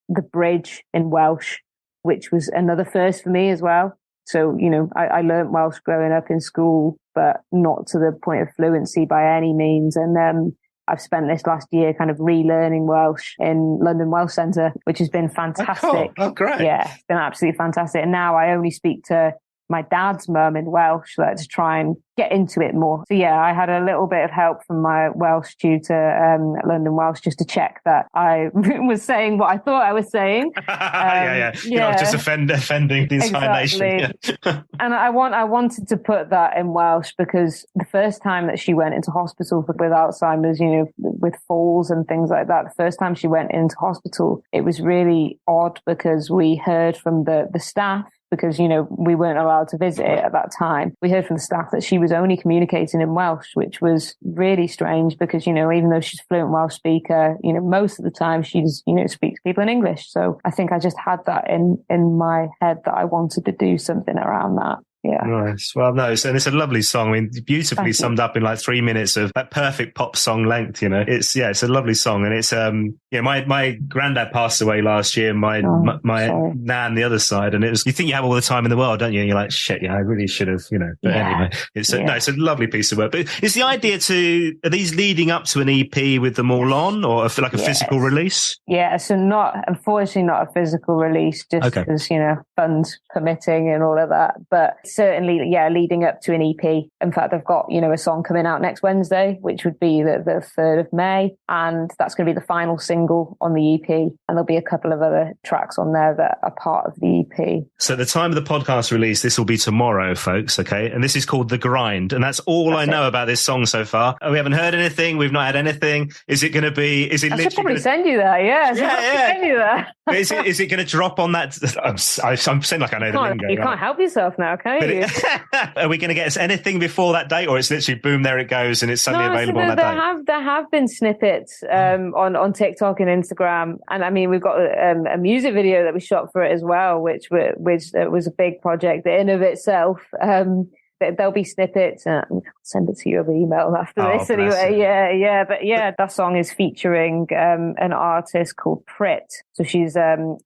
the bridge in Welsh, which was another first for me as well. So, I learned Welsh growing up in school, but not to the point of fluency by any means. And I've spent this last year kind of relearning Welsh in London Welsh Centre, which has been fantastic. Oh, cool. Oh, great. Yeah, it's been absolutely fantastic. And now I only speak to my dad's mum in Welsh to try and get into it more. So yeah, I had a little bit of help from my Welsh tutor at London Welsh just to check that I was saying what I thought I was saying. Yeah. You're not just offending the entire nation. Yeah. And I wanted to put that in Welsh because the first time that she went into hospital with Alzheimer's, with falls and things like that, the first time she went into hospital, it was really odd because we heard from the staff, because, we weren't allowed to visit it at that time. We heard from the staff that she was only communicating in Welsh, which was really strange because, even though she's a fluent Welsh speaker, most of the time she's, speaks to people in English. So I think I just had that in my head that I wanted to do something around that. Yeah. Nice. Well, no, and it's a lovely song. I mean, beautifully summed up in like 3 minutes of that perfect pop song length, It's a lovely song. And it's, my granddad passed away last year, my nan, the other side. And you think you have all the time in the world, don't you? And you're like, shit, I really should have, But anyway, it's a lovely piece of work. But is the idea are these leading up to an EP with them all on or like a physical release? Yeah. So unfortunately not a physical release, just because, funds permitting and all of that. But certainly, leading up to an EP. In fact, I've got, a song coming out next Wednesday, which would be the 3rd of May. And that's going to be the final single on the EP. And there'll be a couple of other tracks on there that are part of the EP. So the time of the podcast release, this will be tomorrow, folks. Okay. And this is called The Grind. And that's all I know about this song so far. We haven't heard anything. We've not had anything. Is it going to be, I should probably send you that. Yeah. Send you that. Is it going to drop on that? I'm saying like I know the lingo. You can't help yourself now, can you? Are we going to get anything before that date, or it's literally boom, there it goes, and it's suddenly available on that date? There have been snippets on TikTok and Instagram, and I mean we've got a music video that we shot for it as well, which was a big project in of itself. There'll be snippets. I'll send it to you over email after this anyway. Yeah. But that song is featuring an artist called Prit. So she's a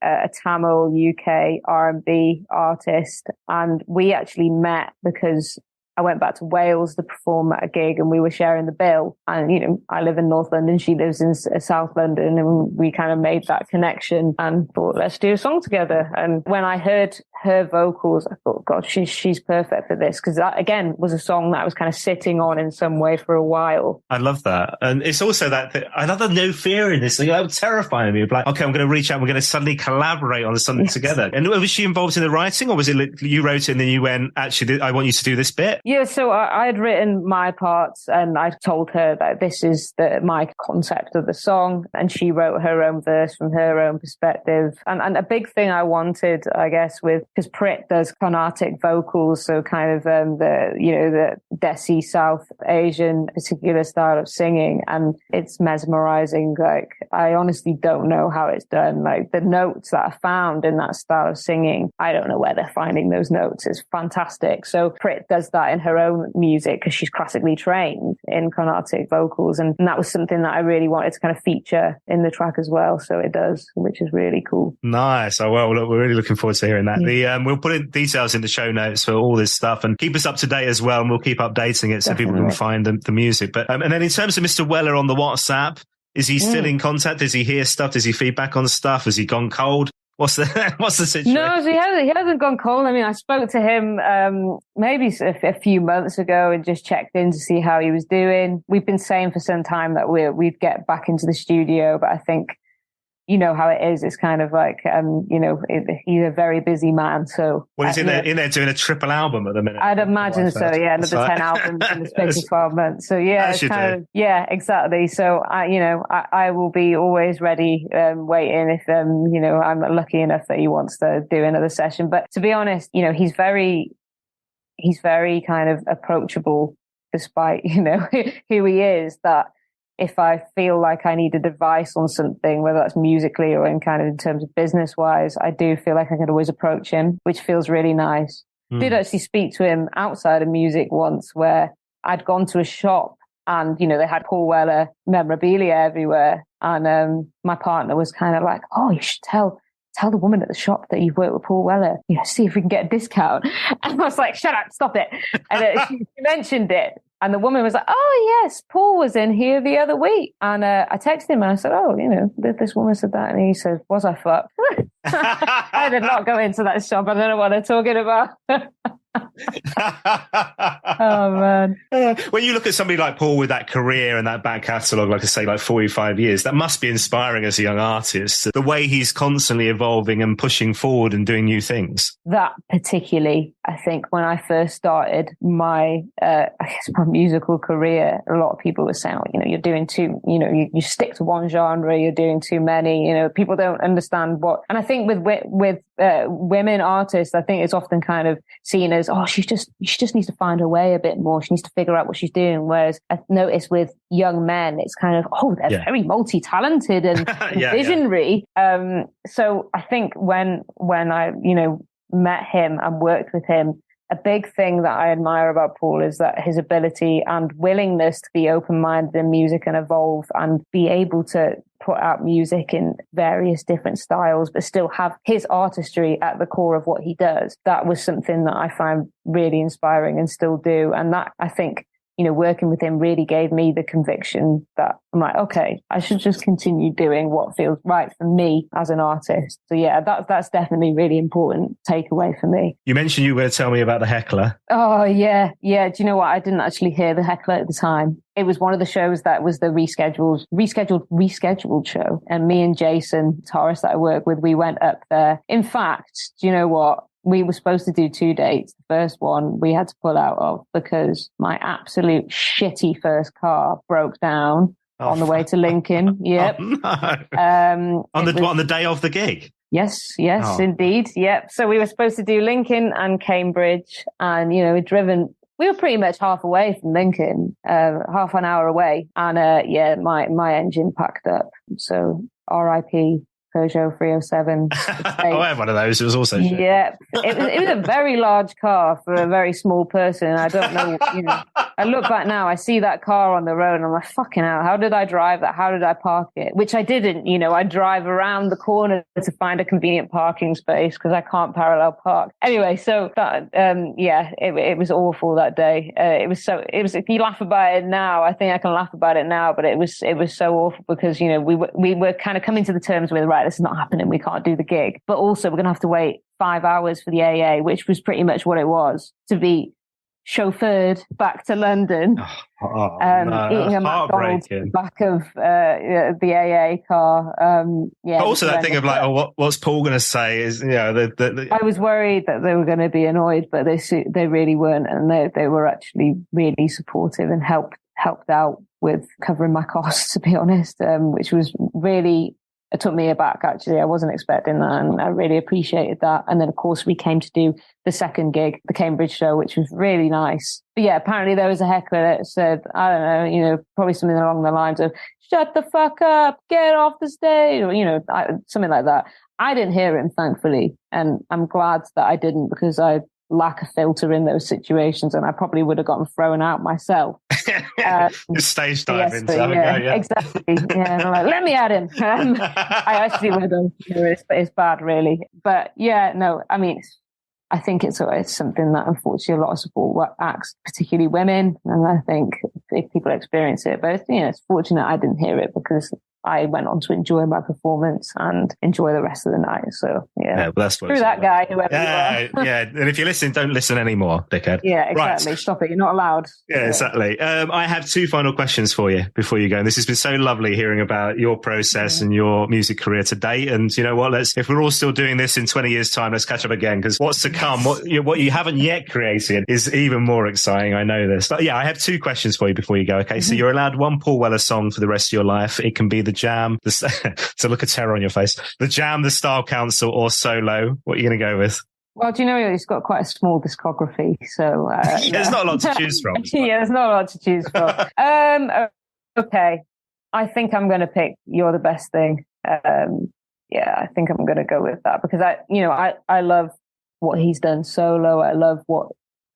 Tamil UK R&B artist. And we actually met because I went back to Wales to perform at a gig, and we were sharing the bill. And, you know, I live in North London, she lives in South London, and we kind of made that connection and thought, let's do a song together. And when I heard her vocals, I thought, God, she's perfect for this, because that, again, was a song that I was kind of sitting on in some way for a while. I love that. And it's also that I love the no fear in this. That was terrifying me. Like, okay, I'm going to reach out, we're going to suddenly collaborate on something together. And was she involved in the writing, or was it you wrote it and then you went, actually, I want you to do this bit? Yeah, so I had written my parts, and I told her that this is my concept of the song, and she wrote her own verse from her own perspective. And a big thing I wanted, I guess, because Prit does Carnatic vocals, so kind of the Desi South Asian particular style of singing, and it's mesmerizing. Like, I honestly don't know how it's done. Like, the notes that are found in that style of singing, I don't know where they're finding those notes. It's fantastic. So Prit does that in her own music because she's classically trained in Carnatic vocals, and that was something that I really wanted to kind of feature in the track as well. So it does, which is really cool. Nice. Oh, well, look, we're really looking forward to hearing that. Yeah. We'll put in details in the show notes for all this stuff, and keep us up to date as well, and we'll keep updating it so people can find the music. But and then in terms of Mr. Weller on the WhatsApp, is he still in contact? Does he hear stuff? Does he feedback on stuff? Has he gone cold? What's the situation? No, so he hasn't gone cold. I mean, I spoke to him maybe a few months ago and just checked in to see how he was doing. We've been saying for some time that we'd get back into the studio, but I think, you know how it is. It's kind of like, he's a very busy man. So, well, he's in there doing a triple album at the minute. I'd imagine so. Yeah, another 10 albums in the space of 12 months. So yeah, it's kind of, yeah, exactly. So I will be always ready, waiting if I'm lucky enough that he wants to do another session. But to be honest, he's very kind of approachable, despite who he is. That if I feel like I needed advice on something, whether that's musically or in terms of business wise, I do feel like I could always approach him, which feels really nice. Did actually speak to him outside of music once, where I'd gone to a shop and, they had Paul Weller memorabilia everywhere. And my partner was kind of like, oh, you should tell the woman at the shop that you've worked with Paul Weller, see if we can get a discount. And I was like, shut up, stop it. And she mentioned it. And the woman was like, oh, yes, Paul was in here the other week. And I texted him and I said, oh, this woman said that. And he said, was I fucked? I did not go into that shop. I don't know what they're talking about. Oh, man. When you look at somebody like Paul with that career and that back catalogue, like I say, like 45 years, that must be inspiring as a young artist. The way he's constantly evolving and pushing forward and doing new things. That particularly, I think when I first started my musical career, a lot of people were saying, you're doing too, you stick to one genre, you're doing too many, people don't understand what. And I think with women artists, I think it's often kind of seen as, oh, she just needs to find her way a bit more. She needs to figure out what she's doing. Whereas I've noticed with young men, it's kind of, oh, they're very multi-talented and visionary. Yeah. So I think when I, met him and worked with him, a big thing that I admire about Paul is that his ability and willingness to be open-minded in music and evolve and be able to put out music in various different styles, but still have his artistry at the core of what he does. That was something that I find really inspiring and still do. And that, I think, working with him really gave me the conviction that I'm like, okay, I should just continue doing what feels right for me as an artist. So yeah, that's definitely really important takeaway for me. You mentioned you were going to tell me about the heckler. Oh yeah. Do you know what? I didn't actually hear the heckler at the time. It was one of the shows that was the rescheduled show. And me and Jason, guitarist that I work with, we went up there. In fact, do you know what? We were supposed to do 2 dates. The first one we had to pull out of because my absolute shitty first car broke down on the way to Lincoln. Yep. Oh, no. On the day of the gig? Yes, indeed. Yep. So we were supposed to do Lincoln and Cambridge, and, we'd driven. We were pretty much half away from Lincoln, half an hour away. And, my engine packed up. So RIP Peugeot 307. I had one of those. It was also shit. Yeah, it was a very large car for a very small person. I don't know, I look back now, I see that car on the road and I'm like, fucking hell, how did I drive that? How did I park it? Which I didn't, I drive around the corner to find a convenient parking space because I can't parallel park. Anyway, so that, it was awful that day. It was, if you laugh about it now, I think I can laugh about it now, but it was so awful because, we were kind of coming to the terms with, right, this is not happening. We can't do the gig, but also we're going to have to wait 5 hours for the AA, which was pretty much what it was, to be chauffeured back to London, eating a McDonald's back of the AA car. But also that thing of like, what's Paul going to say is, I was worried that they were going to be annoyed, but they really weren't, and they were actually really supportive and helped out with covering my costs, to be honest, which was really. It took me aback, actually. I wasn't expecting that, and I really appreciated that. And then, of course, we came to do the second gig, the Cambridge show, which was really nice. But yeah, apparently there was a heckler that said, I don't know, probably something along the lines of, shut the fuck up, get off the stage, or, something like that. I didn't hear him, thankfully. And I'm glad that I didn't, because I lack a filter in those situations, and I probably would have gotten thrown out myself. Just stage diving. Exactly. Yeah, I'm like, let me at him. I actually would have. It's bad, really. But yeah, no, I mean, I think it's something that unfortunately a lot of support acts, particularly women, and I think if people experience it, but it's fortunate I didn't hear it because I went on to enjoy my performance and enjoy the rest of the night. So well, that's what through that guy, whoever you are. Yeah. And if you listen, don't listen anymore, dickhead. Yeah, exactly. Right. Stop it. You're not allowed. Yeah, exactly. I have two final questions for you before you go. And this has been so lovely hearing about your process and your music career to date. And you know what? If we're all still doing this in 20 years' time, let's catch up again, because what's to come, what you haven't yet created, is even more exciting. I know this. But yeah, I have two questions for you before you go. Okay, so you're allowed one Paul Weller song for the rest of your life. It can be The Jam, to look of terror on your face, The Jam, The Style Council, or solo. What are you going to go with? Well, do you know, he's got quite a small discography, so there's not a lot to choose from. Yeah, there's not a lot to choose from. Okay, I think I'm going to pick You're the Best Thing. I think I'm going to go with that because I love what he's done solo. I love what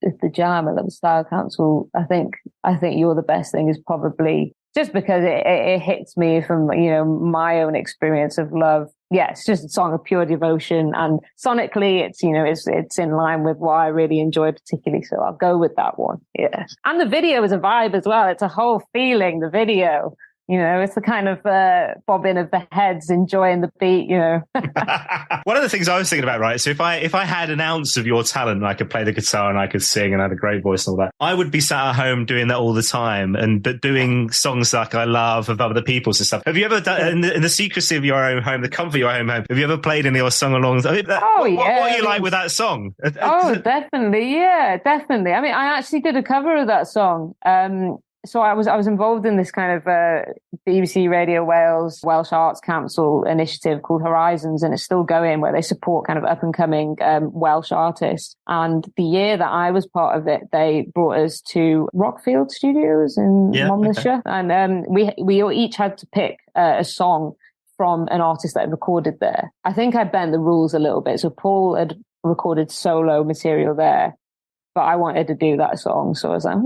The Jam. I love The Style Council. I think You're the Best Thing is probably, just because it hits me from, my own experience of love. Yeah, it's just a song of pure devotion, and sonically it's in line with what I really enjoy particularly. So I'll go with that one. Yeah. And the video is a vibe as well. It's a whole feeling, the video. It's the kind of bobbing of the heads, enjoying the beat, One of the things I was thinking about, right? So if I had an ounce of your talent and I could play the guitar and I could sing and I had a great voice and all that, I would be sat at home doing that all the time, but doing songs like I love of other people's and stuff. Have you ever done, in the secrecy of your own home, the comfort of your own home, have you ever played any or sung along? What are you like with that song? Oh, definitely. Yeah, definitely. I mean, I actually did a cover of that song. So I was involved in this kind of BBC Radio Wales Welsh Arts Council initiative called Horizons, and it's still going, where they support kind of up and coming Welsh artists. And the year that I was part of it, they brought us to Rockfield Studios in Monmouthshire, and we all each had to pick a song from an artist that had recorded there. I think I bent the rules a little bit. So Paul had recorded solo material there, but I wanted to do that song, so I was like,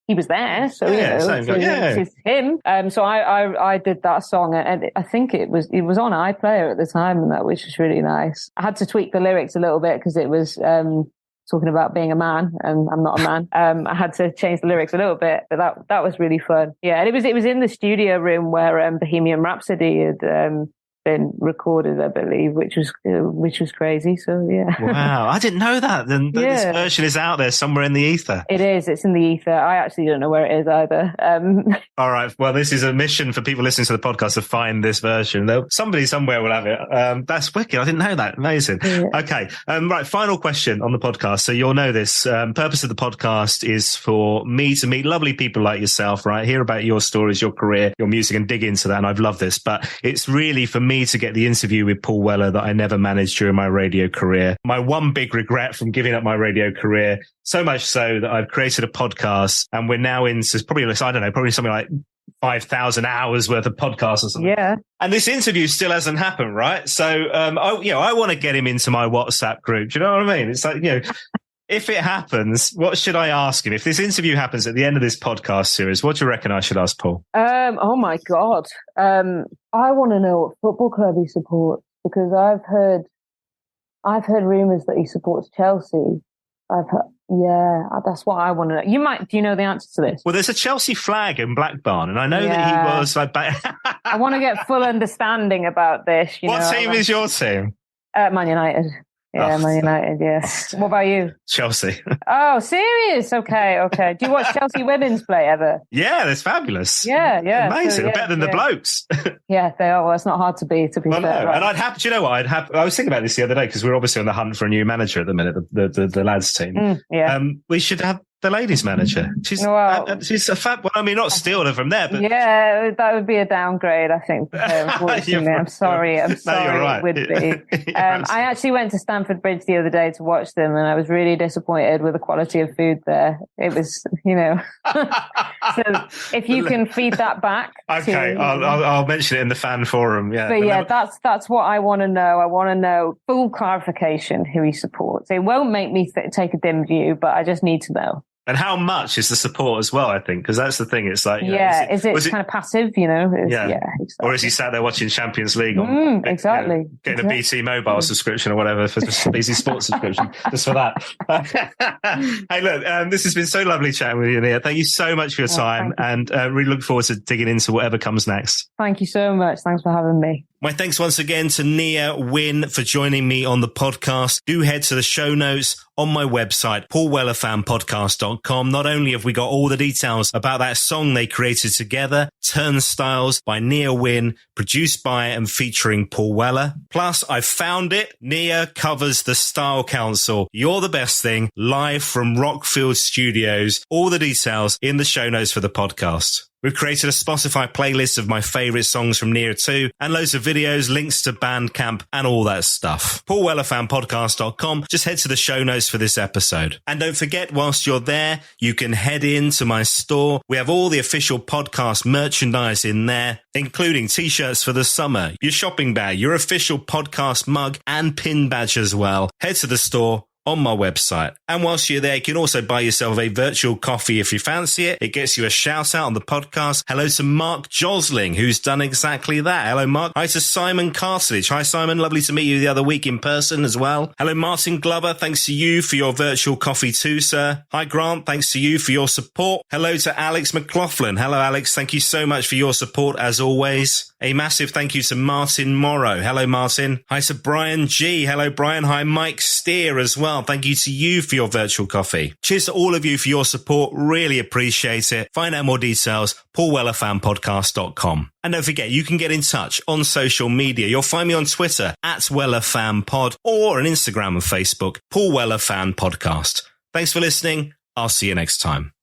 he was there, so it's him. So I did that song, and I think it was on iPlayer at the time, and which was really nice. I had to tweak the lyrics a little bit because it was talking about being a man, and I'm not a man. I had to change the lyrics a little bit, but that was really fun. Yeah, and it was in the studio room where Bohemian Rhapsody had been recorded, I believe, which was crazy. So yeah. Wow, I didn't know that. Then this version is out there somewhere in the ether. It is. It's in the ether. I actually don't know where it is either. All right. Well, this is a mission for people listening to the podcast to find this version. Somebody somewhere will have it. That's wicked. I didn't know that. Amazing. Yeah. Okay. Right. Final question on the podcast. So you'll know this. Purpose of the podcast is for me to meet lovely people like yourself. Right. Hear about your stories, your career, your music, and dig into that. And I've loved this, but it's really for me to get the interview with Paul Weller that I never managed during my radio career. My one big regret from giving up my radio career, so much so that I've created a podcast, and we're now into probably something like 5,000 hours worth of podcasts or something. Yeah. And this interview still hasn't happened, right? So, I want to get him into my WhatsApp group. Do you know what I mean? It's like, if it happens, what should I ask him? If this interview happens at the end of this podcast series, what do you reckon I should ask Paul? Oh my God. I want to know what football club he supports, because I've heard rumours that he supports Chelsea. That's what I want to know. Do you know the answer to this? Well, there's a Chelsea flag in Blackburn, and I know that he was like... I want to get full understanding about this. What team is your team? Man United. Yeah, Man United, yes. What about you? Chelsea. Oh, serious? Okay. Do you watch Chelsea women's play ever? Yeah, that's fabulous. Yeah. Amazing. So, better than the blokes. Yeah, they are. Well, it's not hard to be fair. No. Right? And do you know what? I was thinking about this the other day, because we're obviously on the hunt for a new manager at the minute, the lads team. We should have the ladies manager. She's a fab. Well, I mean, not steal her from there, but yeah, that would be a downgrade, I think. I'm sorry. No, you're right. It would be. I actually went to Stamford Bridge the other day to watch them, and I was really disappointed with the quality of food there. It was, So if you can feed that back, okay, I'll mention it in the fan forum. Yeah, but that's what I want to know. I want to know full clarification who he supports. It won't make me take a dim view, but I just need to know. And how much is the support as well, I think, because that's the thing. It's like, is it kind of passive, exactly. Or is he sat there watching Champions League exactly. Getting a BT mobile subscription or whatever, for just BT Sports subscription, just for that. Hey, look, this has been so lovely chatting with you, Nia. Thank you so much for your time, and really look forward to digging into whatever comes next. Thank you so much. Thanks for having me. My thanks once again to Nia Wyn for joining me on the podcast. Do head to the show notes on my website, paulwellerfanpodcast.com. Not only have we got all the details about that song they created together, Turnstiles by Nia Wyn, produced by and featuring Paul Weller. Plus, I found it. Nia covers the Style Council, You're the Best Thing, live from Rockfield Studios. All the details in the show notes for the podcast. We've created a Spotify playlist of my favourite songs from Nia too, and loads of videos, links to Bandcamp, and all that stuff. paulwellerfanpodcast.com. Just head to the show notes for this episode. And don't forget, whilst you're there, you can head into my store. We have all the official podcast merchandise in there, including t-shirts for the summer, your shopping bag, your official podcast mug, and pin badge as well. Head to the store on my website. And whilst you're there, you can also buy yourself a virtual coffee if you fancy it. It gets you a shout out on the podcast. Hello to Mark Josling, who's done exactly that. Hello, Mark. Hi to Simon Cartilage. Hi, Simon. Lovely to meet you the other week in person as well. Hello, Martin Glover. Thanks to you for your virtual coffee too, sir. Hi, Grant. Thanks to you for your support. Hello to Alex McLaughlin. Hello, Alex. Thank you so much for your support as always. A massive thank you to Martin Morrow. Hello, Martin. Hi to Brian G. Hello, Brian. Hi, Mike Steer as well. Thank you to you for your virtual coffee. Cheers to all of you for your support. Really appreciate it. Find out more details, paulwellerfanpodcast.com. And don't forget, you can get in touch on social media. You'll find me on Twitter @WellerFanPod or on Instagram and Facebook, Paul Weller Fan Podcast. Thanks for listening. I'll see you next time.